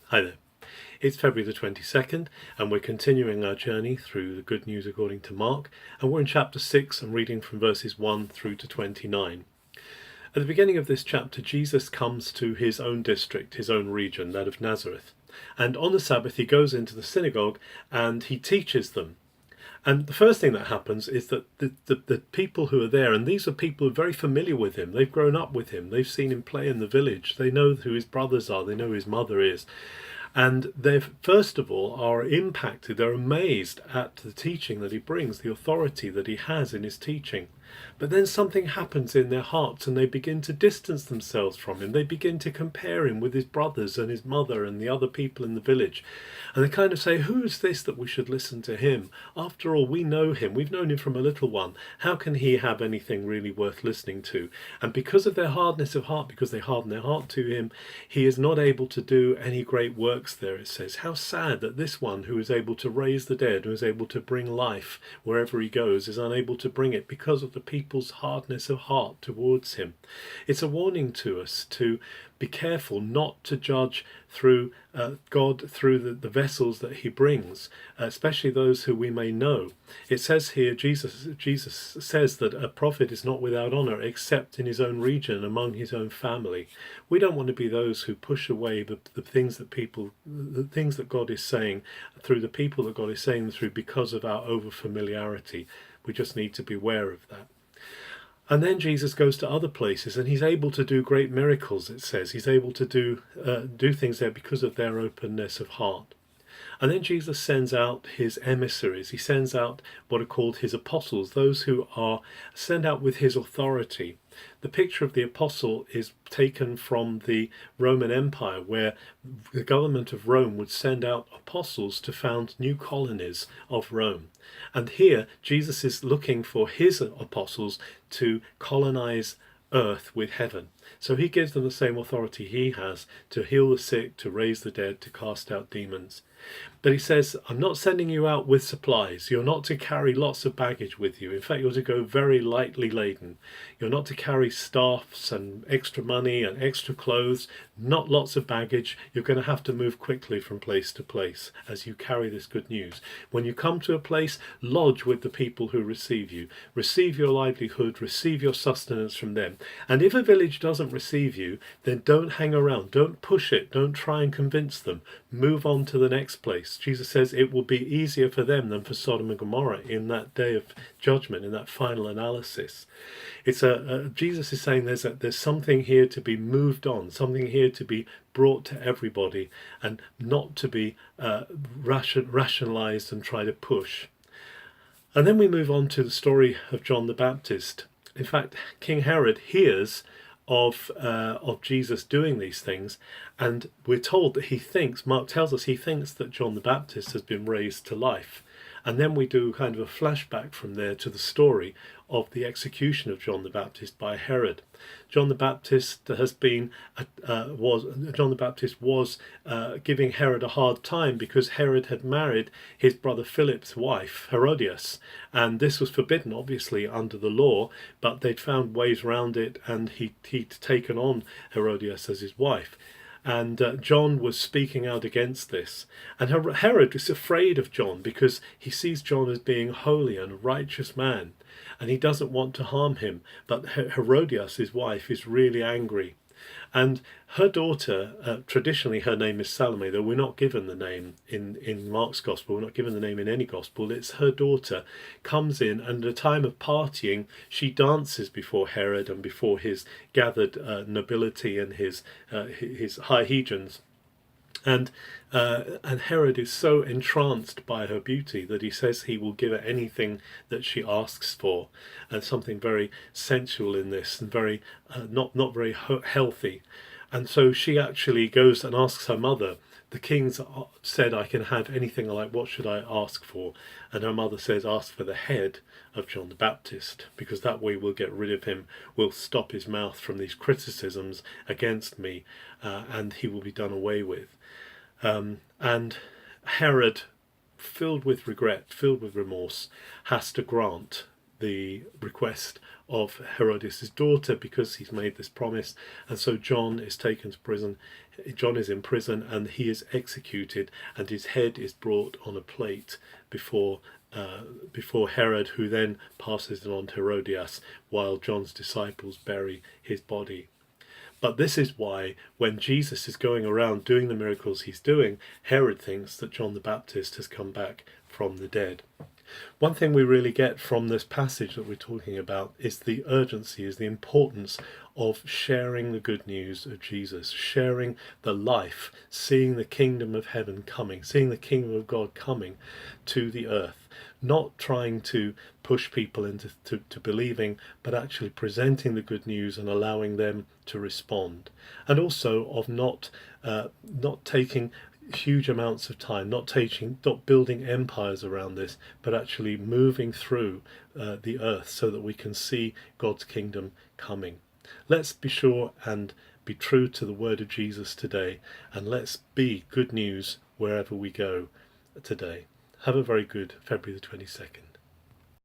Hi there. It's February the 22nd, and we're continuing our journey through the Good News according to Mark, and we're in chapter 6 and reading from verses 1 through to 29. At the beginning of this chapter, Jesus comes to his own district, his own region, that of Nazareth, and on the Sabbath he goes into the synagogue and he teaches them. And the first thing that happens is that the people who are there, and these are people who are very familiar with him, they've grown up with him, they've seen him play in the village, they know who his brothers are, they know who his mother is. And they, first of all, are impacted, they're amazed at the teaching that he brings, the authority that he has in his teaching. But then something happens in their hearts and they begin to distance themselves from him. They begin to compare him with his brothers and his mother and the other people in the village. And they kind of say, who is this that we should listen to him? After all, we know him. We've known him from a little one. How can he have anything really worth listening to? And because of their hardness of heart, because they harden their heart to him, he is not able to do any great works there, it says. How sad that this one who is able to raise the dead, who is able to bring life wherever he goes, is unable to bring it because of the people's hardness of heart towards him. It's a warning to us to be careful not to judge through God through the vessels that he brings, especially those who we may know. It says here, Jesus says that a prophet is not without honor except in his own region, among his own family. We don't want to be those who push away the things that God is saying through the people that God is saying them through because of our over familiarity. We just need to be aware of that. And then Jesus goes to other places and he's able to do great miracles, it says. He's able to do things there because of their openness of heart. And then Jesus sends out his emissaries. He sends out what are called his apostles, those who are sent out with his authority. The picture of the apostle is taken from the Roman Empire, where the government of Rome would send out apostles to found new colonies of Rome. And here Jesus is looking for his apostles to colonize earth with heaven. So he gives them the same authority he has to heal the sick, to raise the dead, to cast out demons. But he says, I'm not sending you out with supplies. You're not to carry lots of baggage with you. In fact, you're to go very lightly laden. You're not to carry staffs and extra money and extra clothes, not lots of baggage. You're going to have to move quickly from place to place as you carry this good news. When you come to a place, lodge with the people who receive you. Receive your livelihood, receive your sustenance from them. And if a village doesn't receive you, then don't hang around. Don't push it. Don't try and convince them. Move on to the next place. Jesus says it will be easier for them than for Sodom and Gomorrah in that day of judgment, in that final analysis. It's Jesus is saying there's something here to be moved on, something here to be brought to everybody, and not to be rationalized and try to push. And then we move on to the story of John the Baptist. In fact, King Herod hears of Jesus doing these things, and we're told that Mark tells us he thinks that John the Baptist has been raised to life. And then we do kind of a flashback from there to the story of the execution of John the Baptist by Herod. John the Baptist was giving Herod a hard time because Herod had married his brother Philip's wife, Herodias, and this was forbidden, obviously, under the law, but they'd found ways around it, and he'd taken on Herodias as his wife. And John was speaking out against this. And Herod is afraid of John because he sees John as being holy and a righteous man. And he doesn't want to harm him. But Herodias, his wife, is really angry. And her daughter, traditionally her name is Salome, though we're not given the name in Mark's gospel, we're not given the name in any gospel. It's her daughter comes in, and at a time of partying, she dances before Herod and before his gathered nobility and his high hegions. And Herod is so entranced by her beauty that he says he will give her anything that she asks for, and something very sensual in this, and very not very healthy. And so she actually goes and asks her mother. The king's said, I can have anything I like, what should I ask for? And her mother says, ask for the head of John the Baptist, because that way we'll get rid of him, we'll stop his mouth from these criticisms against me, and he will be done away with. And Herod, filled with regret, filled with remorse, has to grant the request of Herodias' daughter because he's made this promise. And so John is taken to prison. John is in prison and he is executed, and his head is brought on a plate before Herod, who then passes it on to Herodias, while John's disciples bury his body. But this is why, when Jesus is going around doing the miracles he's doing, Herod thinks that John the Baptist has come back from the dead. One thing we really get from this passage that we're talking about is the urgency, is the importance of sharing the good news of Jesus, sharing the life, seeing the kingdom of heaven coming, seeing the kingdom of God coming to the earth, not trying to push people into believing, but actually presenting the good news and allowing them to respond. And also of not taking huge amounts of time, not building empires around this, but actually moving through the earth so that we can see God's kingdom coming. Let's be sure and be true to the word of Jesus today, and let's be good news wherever we go today. Have a very good February the 22nd.